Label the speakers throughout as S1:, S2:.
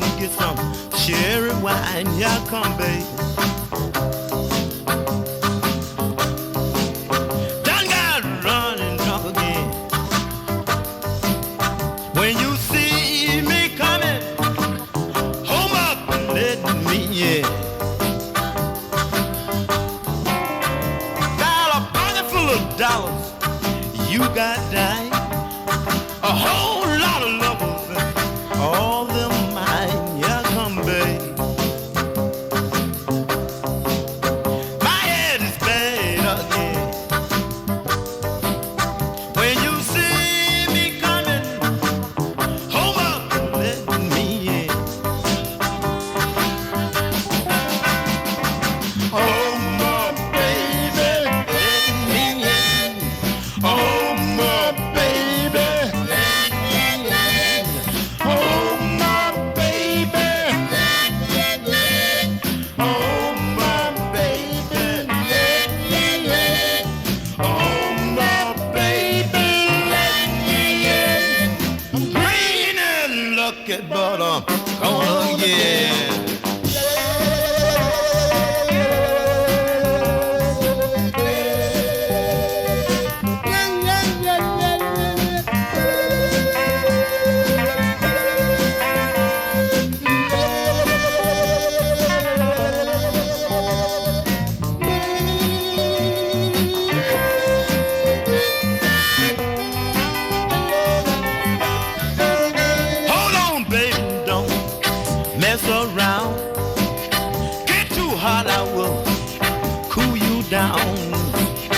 S1: gonna get some cherry wine. Yeah, come, baby. Done got running drunk again. When you see me coming, home up and let me in. Got a pocket full of dollars. You got that. A whole lot of lovers, all them mine. Yeah, come, babe. My head is bad again. When you see me coming, hold up and let me in. Oh, my baby, let me in. Oh, my baby. But I'm gonna get around. Get too hot, I will cool you down.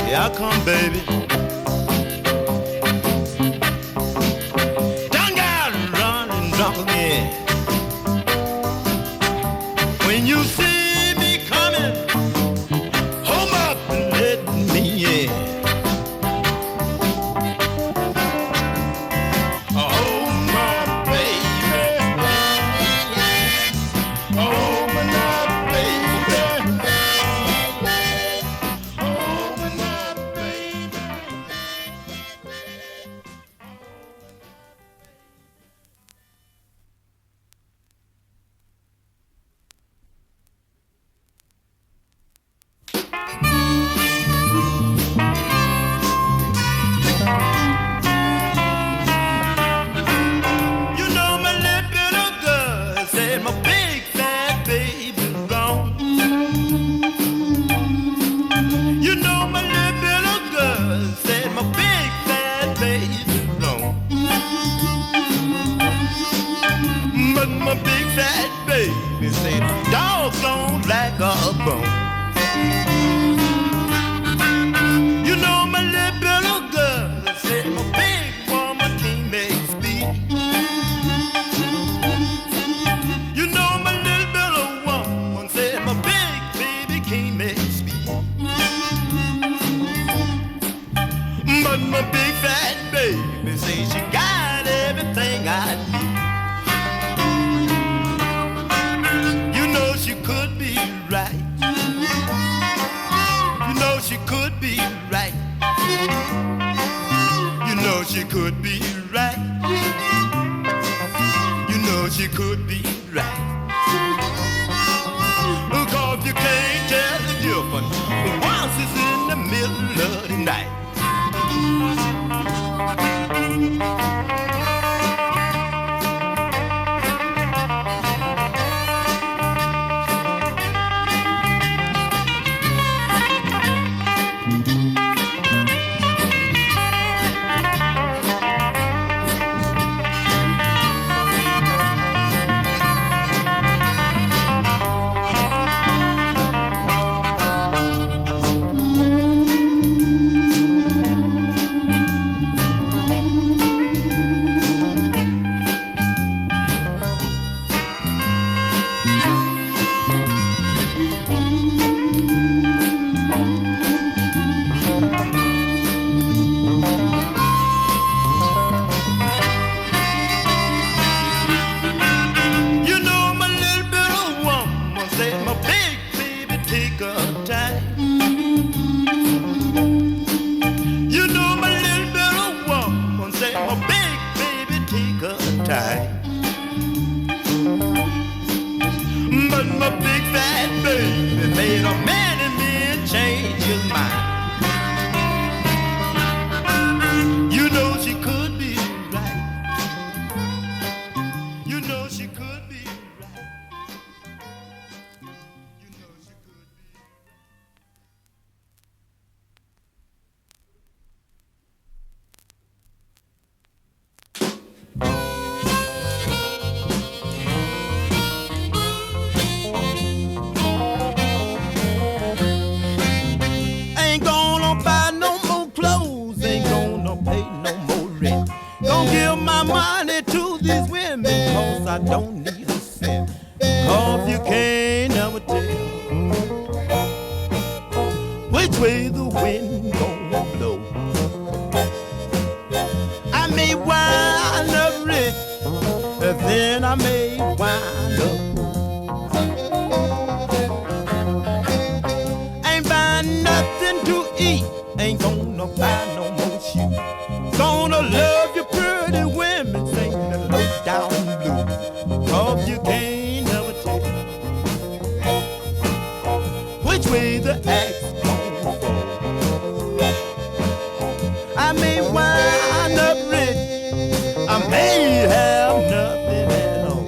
S1: Yeah, I come, baby. Done got running drunk again. When you see me coming, home up and let me in. But my big fat baby said, dogs don't like a bone. You know my little girl said, my big woman can't make speed. You know my little woman said, my big baby can't make speed. But my big fat baby said, she got everything I need. She could be right. You know she could be right. You know she could be right. You know she could be right. Because you can't tell the difference once it's in the middle of the night. but my big fat baby made a man in me and changed his mind. You know she could be right. You know she could be right. You know she could be. Ain't gonna buy no more clothes, ain't gonna pay no more rent. Gonna give my money to these women, cause I don't need a cent. Cause you can't never tell which way the wind gonna blow. I may wind up rich, and then I may wind up poor. Ain't buying nothing to eat, ain't gonna buy no more shoes. Gonna love you pretty women, sing the low down blues. Cause you can't never tell which way the axe gonna fall. I may wind up rich, I may have nothing at all.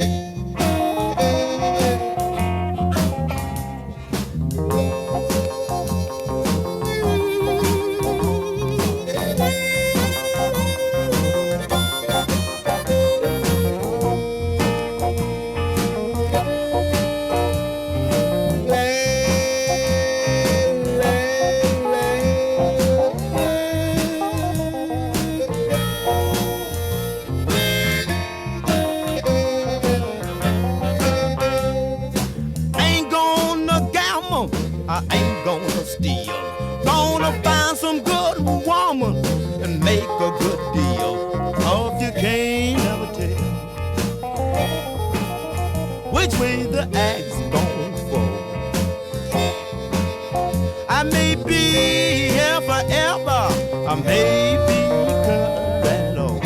S1: Ain't gonna gamble, I ain't gonna steal. Gonna find some good woman and make a good deal. Cause you can't never tell which way the axe gon' fall. I may be here forever, I may be cut at all.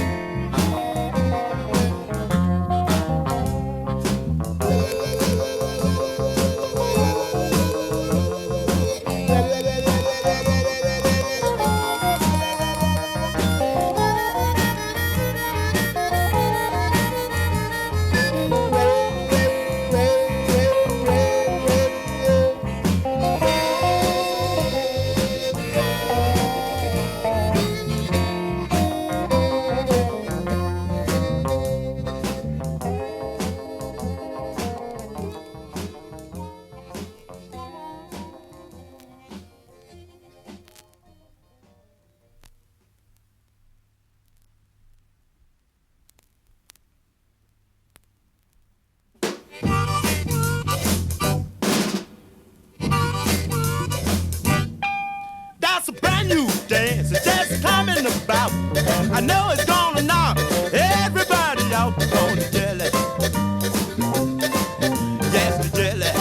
S1: That's a brand new dance, it's just coming about. I know it's gonna knock everybody out. Gonna jelly, yes, the jelly.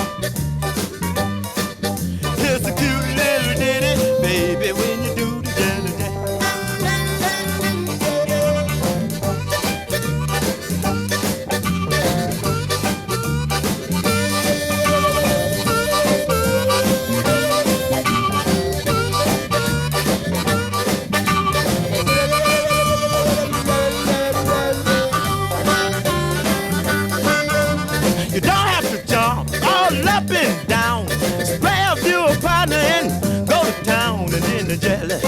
S1: Here's a cute little ditty, baby, when you do the jelly. You don't have to jump all up and down. Spray up your partner and go to town. And then the jelly,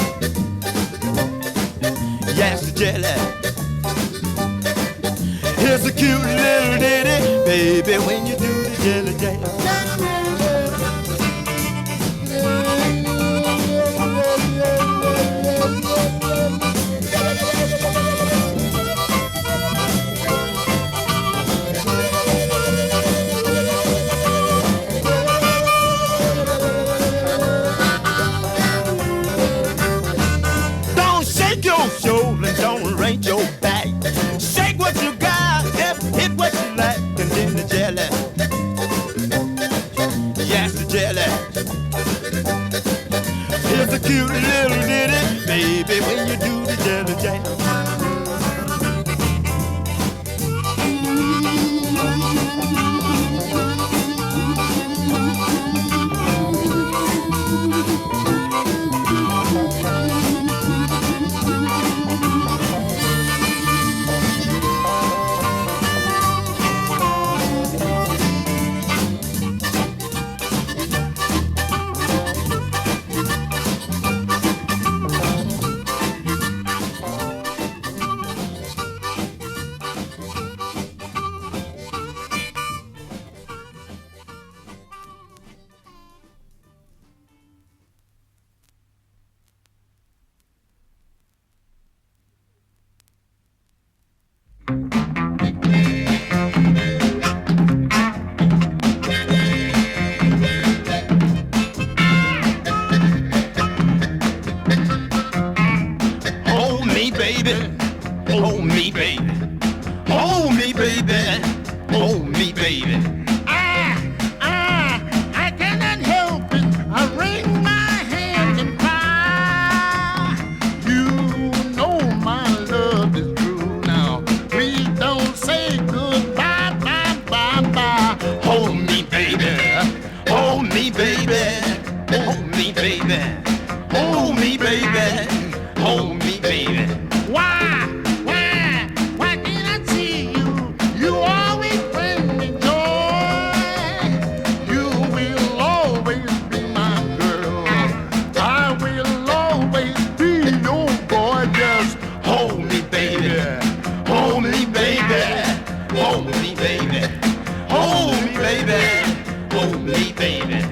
S1: yes, the jelly. Here's a cute little ditty, baby, when you do the jelly jelly. Shoulders, don't rank your back. Shake what you got, hit what you like, and then the jelly. me, baby.
S2: I cannot help it. I wring my hands and cry. You know my love is true now. Please don't say goodbye, bye, bye, bye.
S1: Hold me, baby. Hold me, baby. Hold me, baby. Hold me, baby. Hold me, baby.
S2: Why can't I see you? You always bring me joy. You will always be my girl. I will always be your boy. Just
S1: Hold me, baby. Hold me, baby. Hold me, baby. Hold me, baby. Hold me, baby.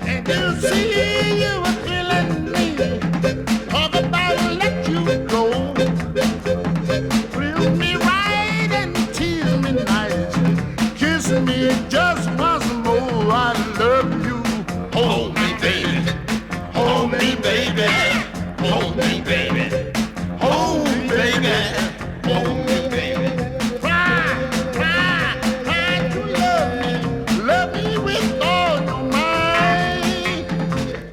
S2: and you see you were killing me. Talk about let you go. Thrill me right and tease me nice. Kiss me just once more. I love you.
S1: Hold me, baby. Hold me, baby. Hold me, baby. Hold me, baby. Hold me, baby.
S2: Try to love me. Love me with all your might.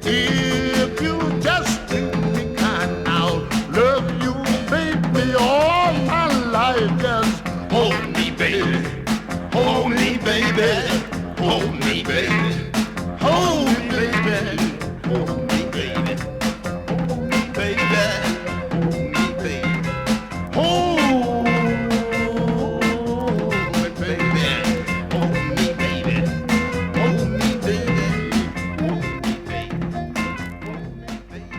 S2: If you just treat me kind, I'll love you, baby, all my life. Just
S1: Hold me, baby. Hold me, baby. Hold me, baby. Hold me, baby. Hold me, baby. Hold me, baby. Hold me, baby. Hold me, baby. Hold me, baby. Hold me, baby. Hold me, baby. Hold me, baby.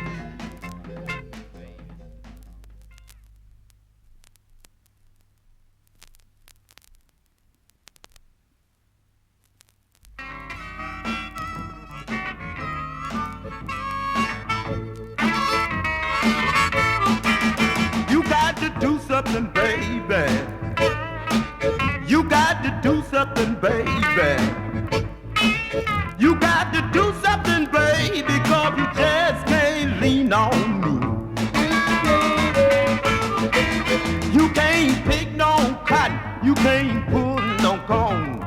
S1: You got to do something, baby. You got to do something, baby. You got to do something, baby, 'cause you just can't lean on me. You can't pick no cotton, you can't pull no corn.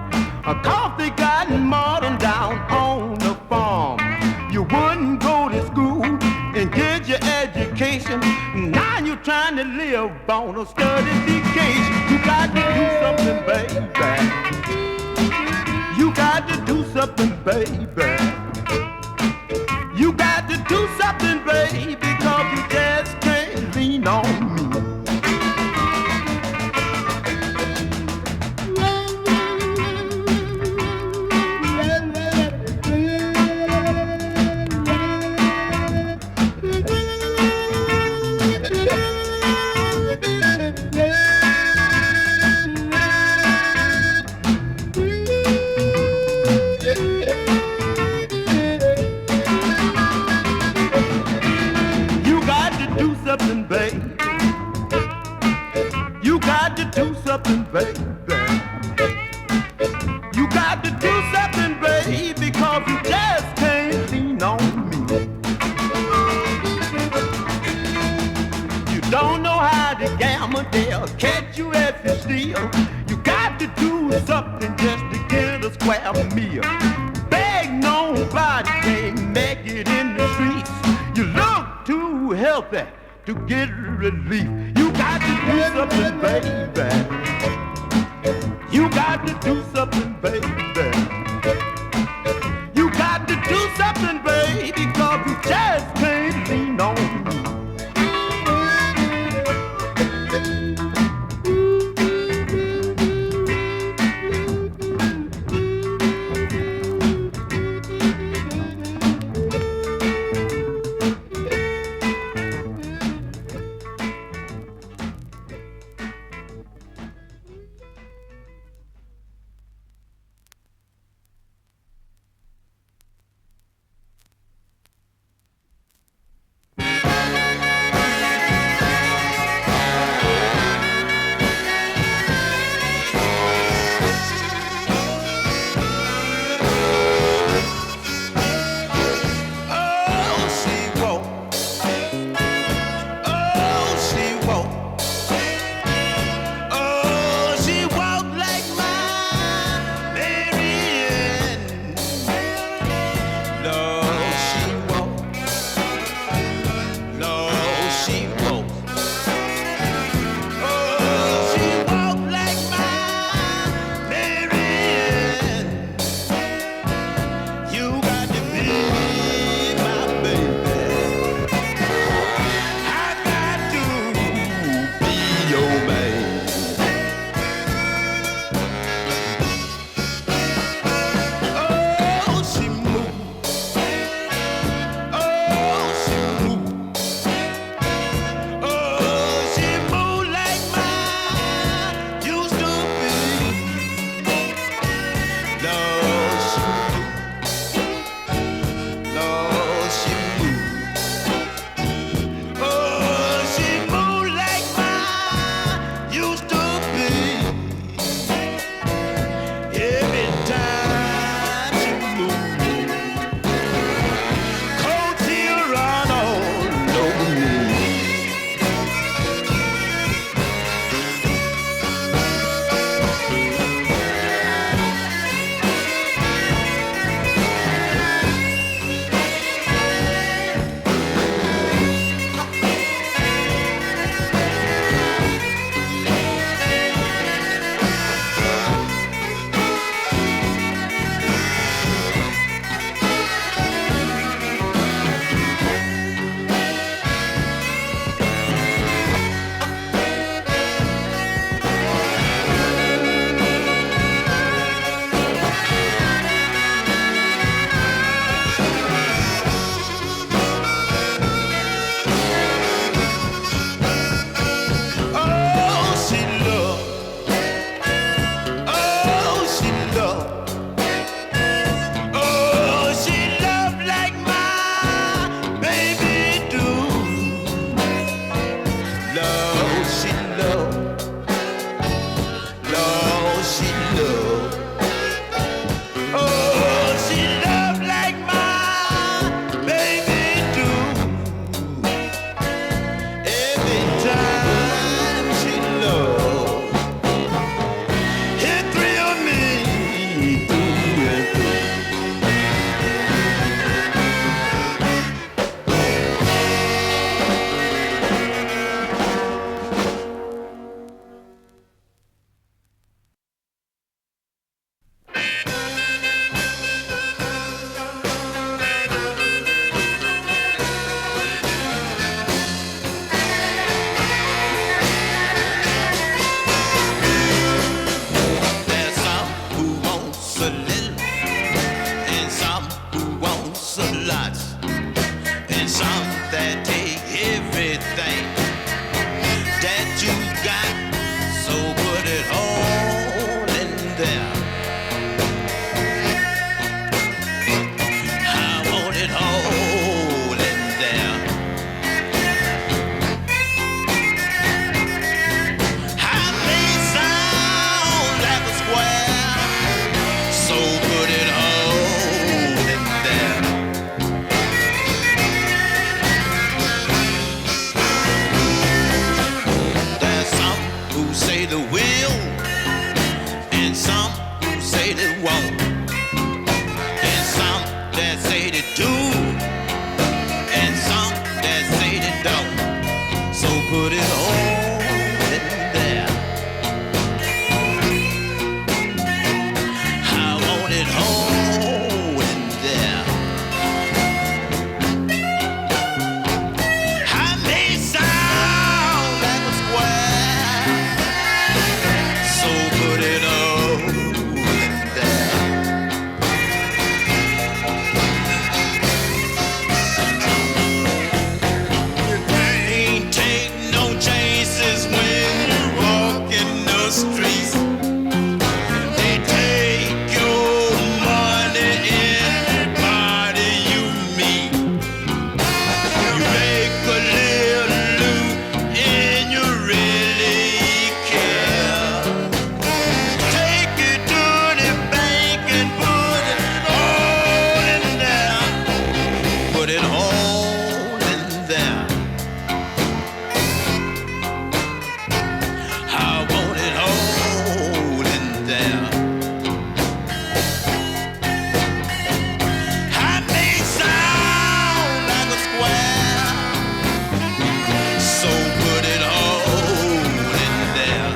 S1: A coffee got modern down on the farm. You wouldn't go to school and get your education. Now you're trying to live on a study vacation. You got to do something, baby. You got to do something, baby. You got to do something, baby, 'cause you just can't lean on me. You got to do something, baby. You got to do something, baby. You got to do something, baby, 'cause you just can't lean on me. You don't know how to gamble, they'll catch you if you steal. You got to do something just to get a square meal. Beg nobody can't make it in the streets. You look too healthy to get relief. You got to do something, baby. You got to do something, baby. You got to do something, baby, 'cause you just can't lean on me. there. I want it all in there. I may sound like a square, so put it all in there. There's some who say they will, and some who say they won't, and some that say they do, and some that say they don't. So put it all in there. I want it all in there. I may sound like a square, so put it all in there. Ain't take no chances when you walk in the streets. They take your money, anybody you meet. You make a little loot and you really care. Take it to the bank and put it all in there. Put it all in there. I want it all in there. I may sound like a square, so put it all in there.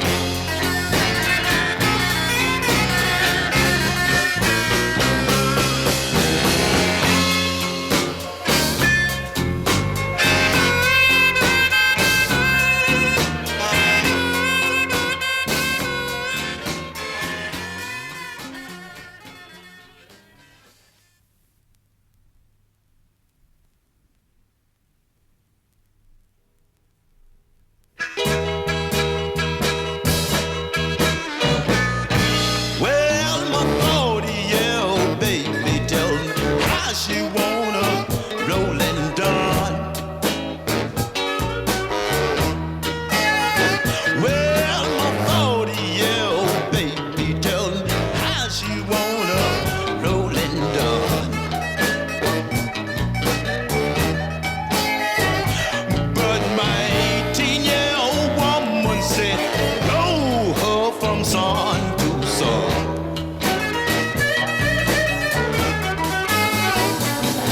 S1: Well, my 40-year-old baby tells me how she wanna roll and done. Well, my 40-year-old baby tells me how she wanna roll and done. But my 18-year-old woman said, roll her from sun to sun.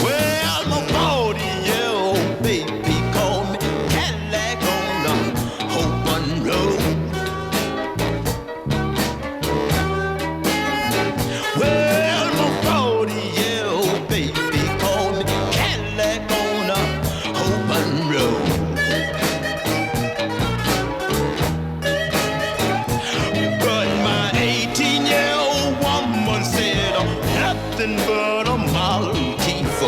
S1: Well, my 40-year-old baby called me Cadillac on the open road. Well, my 40-year-old baby called me Cadillac on the open road. But my 18-year-old woman said I'm nothing but a Model T4.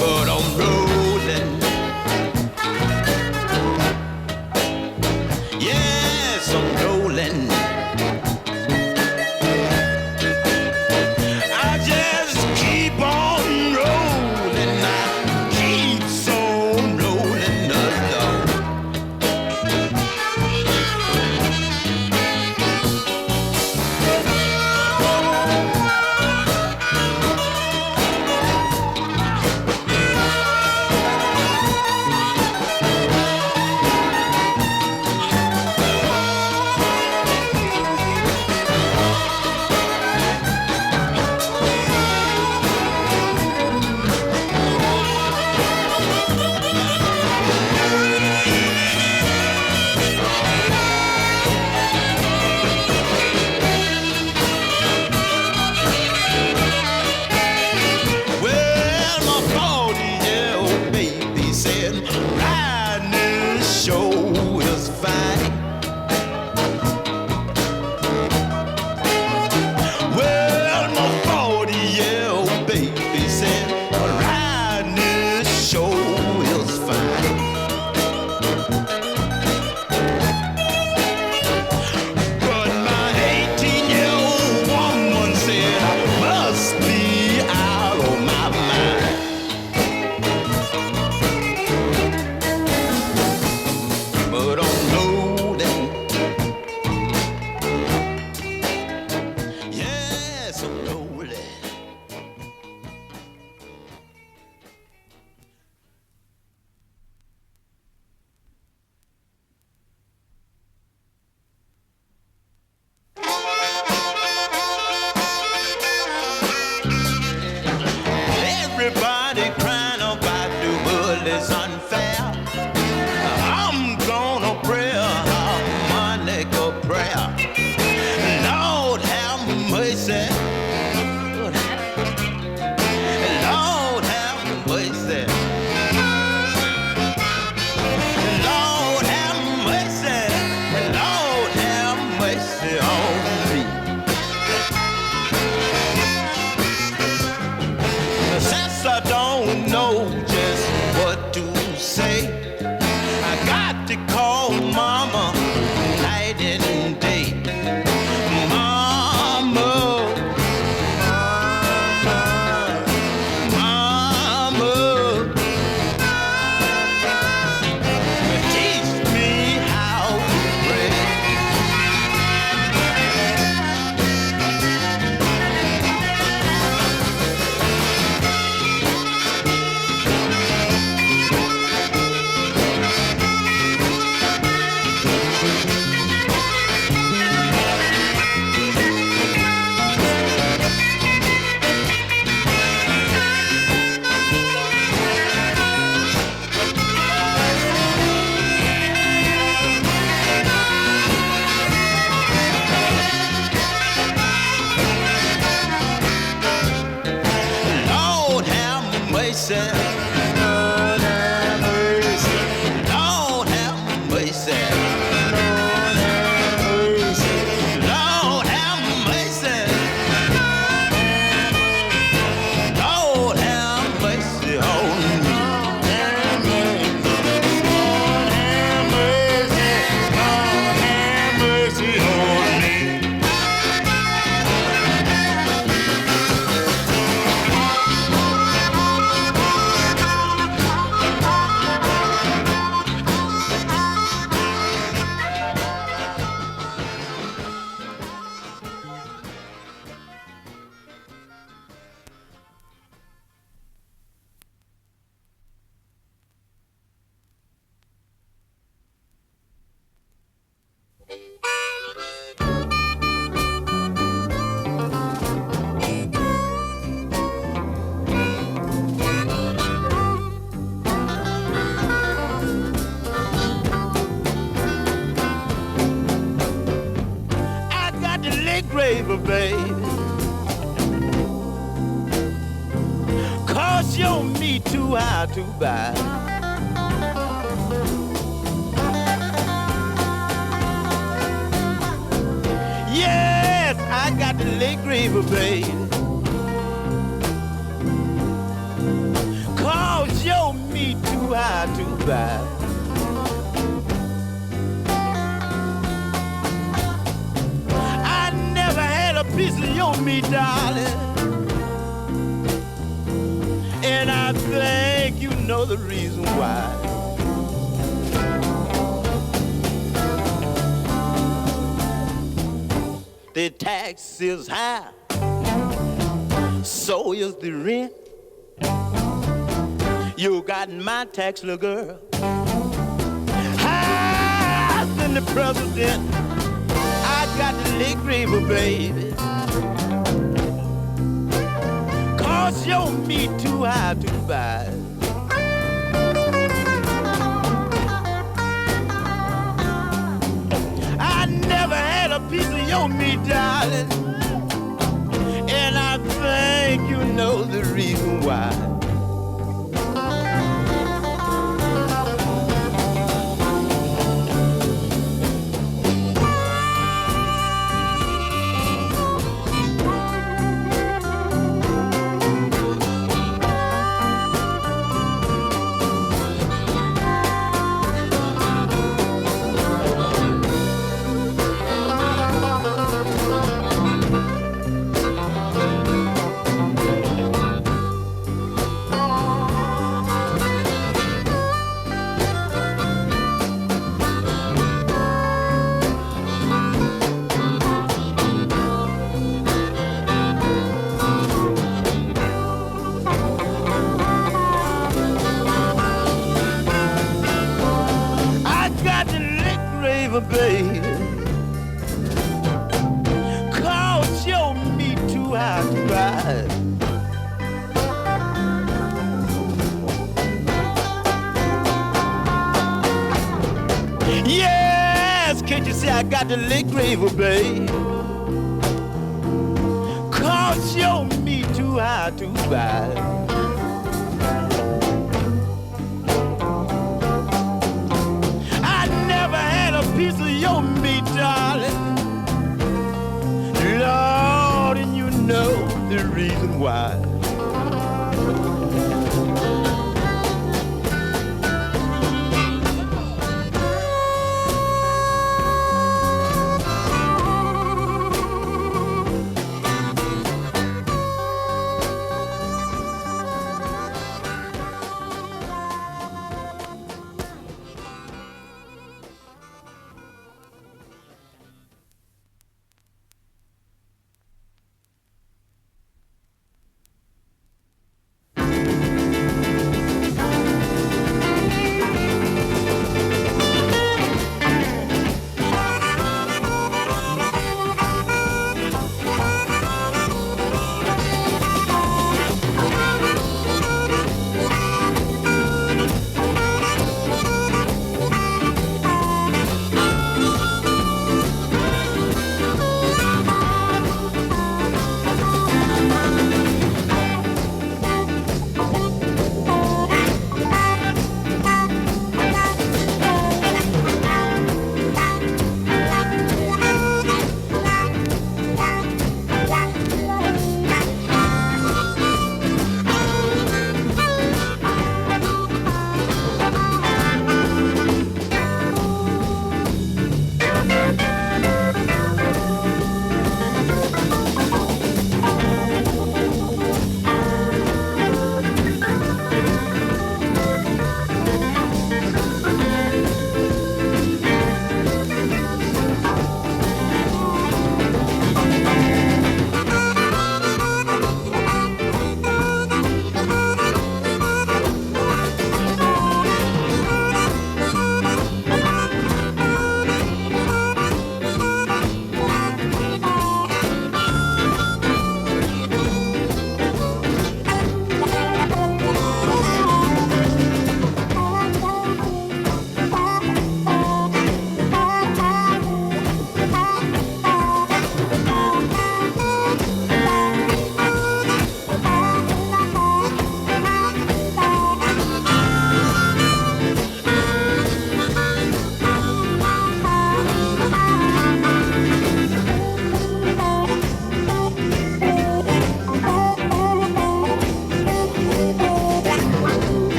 S1: But I'm rolling. Yes, I'm rolling. I just keep on rolling. I keep on rolling along. mercy. Lord have mercy. Lord have mercy. Lord have mercy. Lord have mercy on me. Lord have mercy. Lord have mercy on me. I got the late graver, baby. Cause your meat too high to buy. Yes, I got the late graver, baby. Cause your meat too high to buy. I never had a piece of your meat, darling. And I think you know the reason why. The tax is high, so is the rent. You got my tax, little girl, higher than the president. I got the late graver, baby. Cause your meat too high to buy. I never had a piece of your meat, darling. And I think you know the reason why. Baby, cause your meat too high to ride. Yes, can't you see I got the late graver, babe? Cause your meat too high to ride. Piece of your meat, darling. Lord, and you know the reason why.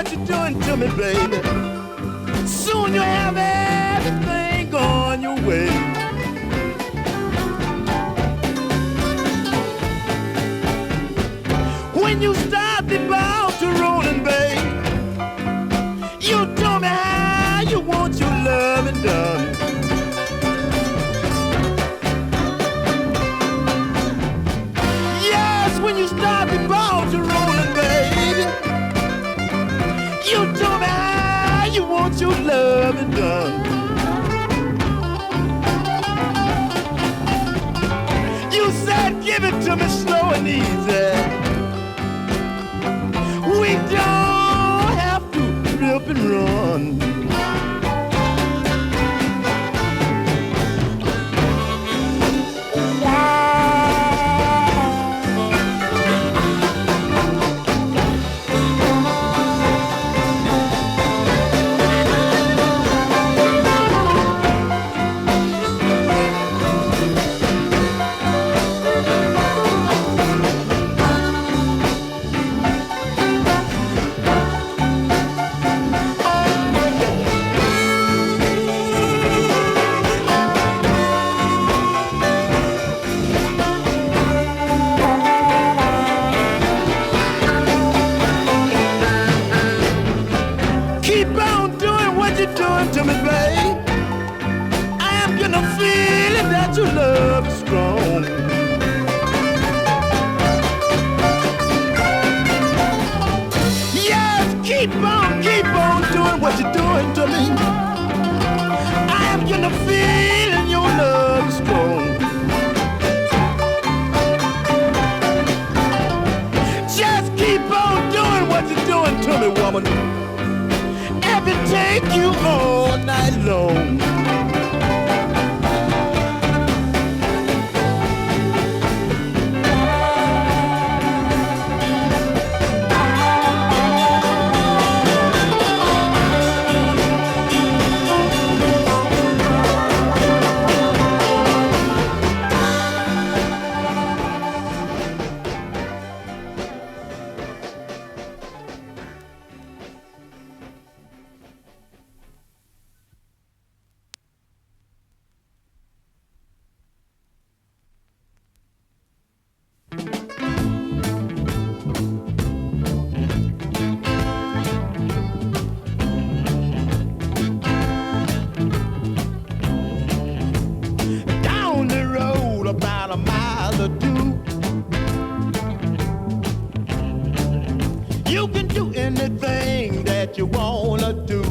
S1: what you're doing to me, baby. Soon you'll have everything going your way. When you start the ball to rolling, babe, you told me how you want your loving done. Yes, when you start the ball to rolling, baby, you told me how you want your loving done. You said give it to me slow and easy. We don't have to rip and run. To me, babe, I am gonna feel it that your love is strong. Yes, keep on doing what you're doing to me. I am gonna feel your love is strong. Just keep on doing what you're doing to me, woman. It take you all night long. You can do anything that you wanna do.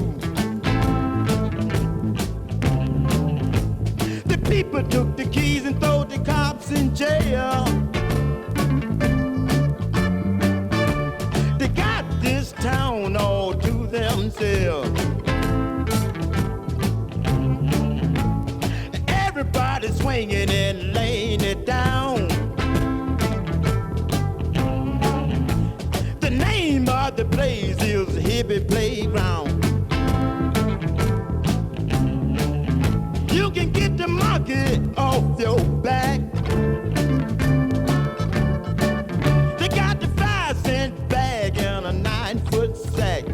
S1: The people took the keys and threw the cops in jail. They got this town all to themselves. Everybody swinging and laying it down. The name of the place is Hippie Playground. You can get the monkey off your back. They got the 5-cent bag and a 9-foot sack.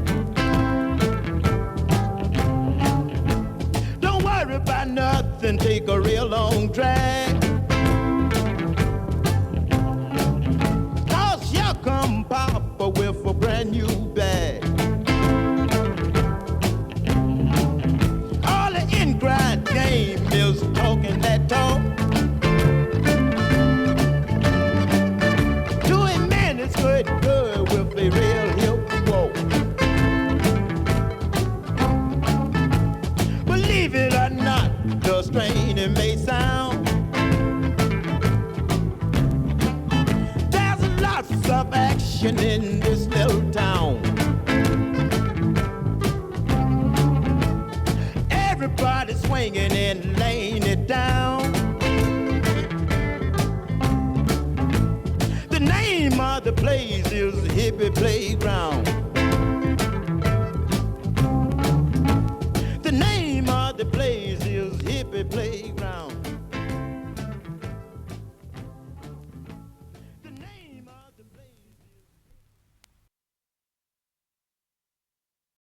S1: Don't worry about nothing, take a real long drag. Cause here come Papa with a brand new bag. All the in-grind game is talking that talk. 2 minutes good with a real hip walk. Believe it or not, the strain it may sound, there's lots of action in this little town. Everybody swinging and laying it down. The name of the place is Hippie Playground.